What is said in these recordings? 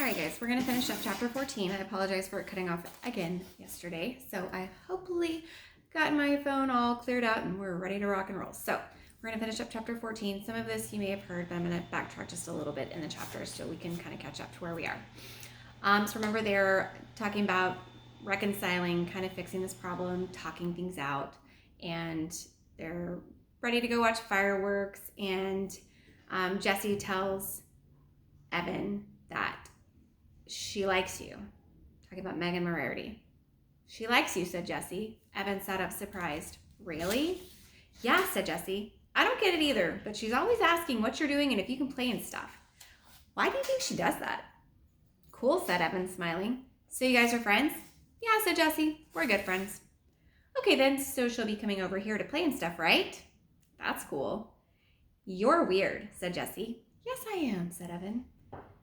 All right, guys, we're going to finish up chapter 14. I apologize for it cutting off again yesterday. So I hopefully got my phone all cleared out and we're ready to rock and roll. So we're going to finish up chapter 14. Some of this you may have heard, but I'm going to backtrack just a little bit in the chapters so we can kind of catch up to where we are. So remember, they're talking about reconciling, kind of fixing this problem, talking things out, and they're ready to go watch fireworks. And Jessie tells Evan that she likes you. Talking about Megan Moriarty. She likes you, said Jessie. Evan sat up surprised. Really? Yeah, said Jessie. I don't get it either, but she's always asking what you're doing and if you can play and stuff. Why do you think she does that? Cool, said Evan, smiling. So you guys are friends? Yeah, said Jessie. We're good friends. Okay then, so she'll be coming over here to play and stuff, right? That's cool. You're weird, said Jessie. Yes, I am, said Evan.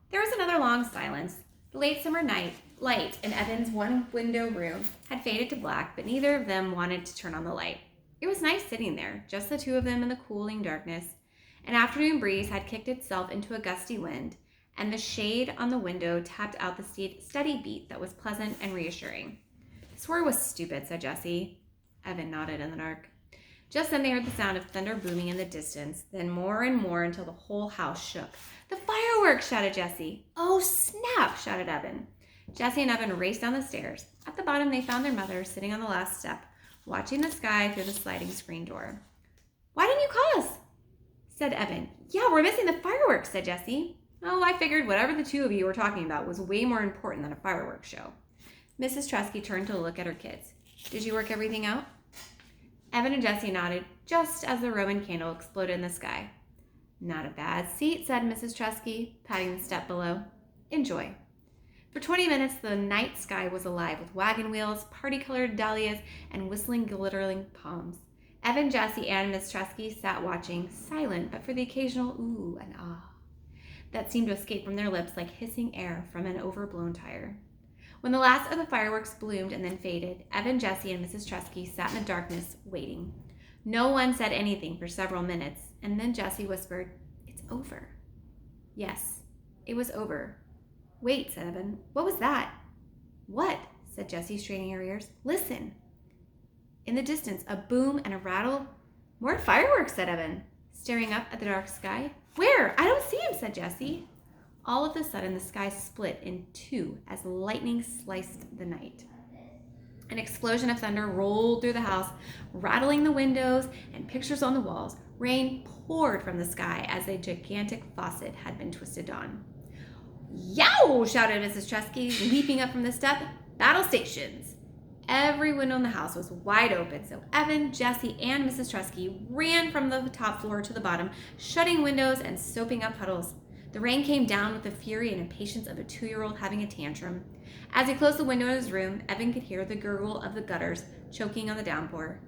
There was another long silence. The late summer night light in Evan's one-window room had faded to black, but neither of them wanted to turn on the light. It was nice sitting there, just the two of them in the cooling darkness. An afternoon breeze had kicked itself into a gusty wind, and the shade on the window tapped out the steady beat that was pleasant and reassuring. I swore it was stupid, said Jessie. Evan nodded in the dark. Just then they heard the sound of thunder booming in the distance, then more and more until the whole house shook. The fireworks, shouted Jessie. Oh, snap, shouted Evan. Jessie and Evan raced down the stairs. At the bottom, they found their mother sitting on the last step, watching the sky through the sliding screen door. Why didn't you call us? Said Evan. Yeah, we're missing the fireworks, said Jessie. Oh, I figured whatever the two of you were talking about was way more important than a fireworks show. Mrs. Tresky turned to look at her kids. Did you work everything out? Evan and Jessie nodded just as the Roman candle exploded in the sky. Not a bad seat, said Mrs. Tresky, patting the step below. Enjoy. For 20 minutes, the night sky was alive with wagon wheels, party-colored dahlias, and whistling, glittering palms. Evan, Jessie, and Miss Tresky sat watching, silent but for the occasional ooh and ah that seemed to escape from their lips like hissing air from an overblown tire. When the last of the fireworks bloomed and then faded, Evan, Jessie, and Mrs. Tresky sat in the darkness, waiting. No one said anything for several minutes, and then Jessie whispered, It's over. Yes, it was over. Wait, said Evan. What was that? What? Said Jessie, straining her ears. Listen. In the distance, a boom and a rattle. More fireworks, said Evan, staring up at the dark sky. Where? I don't see him, said Jessie. All of a sudden, the sky split in two as lightning sliced the night. An explosion of thunder rolled through the house, rattling the windows and pictures on the walls. Rain poured from the sky as a gigantic faucet had been twisted on. Yow! Shouted Mrs. Tresky, leaping up from the step. Battle stations! Every window in the house was wide open, so Evan, Jessie, and Mrs. Tresky ran from the top floor to the bottom, shutting windows and soaping up puddles. The rain came down with the fury and impatience of a 2-year-old having a tantrum. As he closed the window in his room, Evan could hear the gurgle of the gutters choking on the downpour.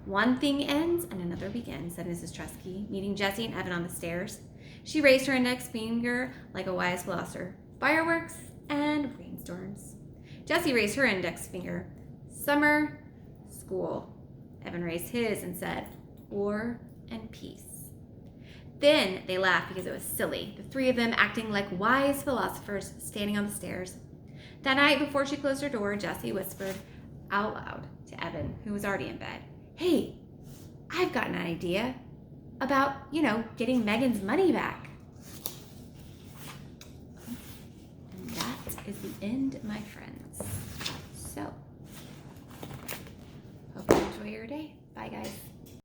One thing ends and another begins, said Mrs. Tresky, meeting Jessie and Evan on the stairs. She raised her index finger like a wise philosopher. Fireworks and rainstorms. Jessie raised her index finger. Summer, school. Evan raised his and said, war and peace. Then they laughed because it was silly, the three of them acting like wise philosophers standing on the stairs. That night, before she closed her door, Jessie whispered out loud to Evan, who was already in bed, Hey, I've got an idea about, getting Megan's money back. And that is the end, my friends. So, hope you enjoy your day. Bye, guys.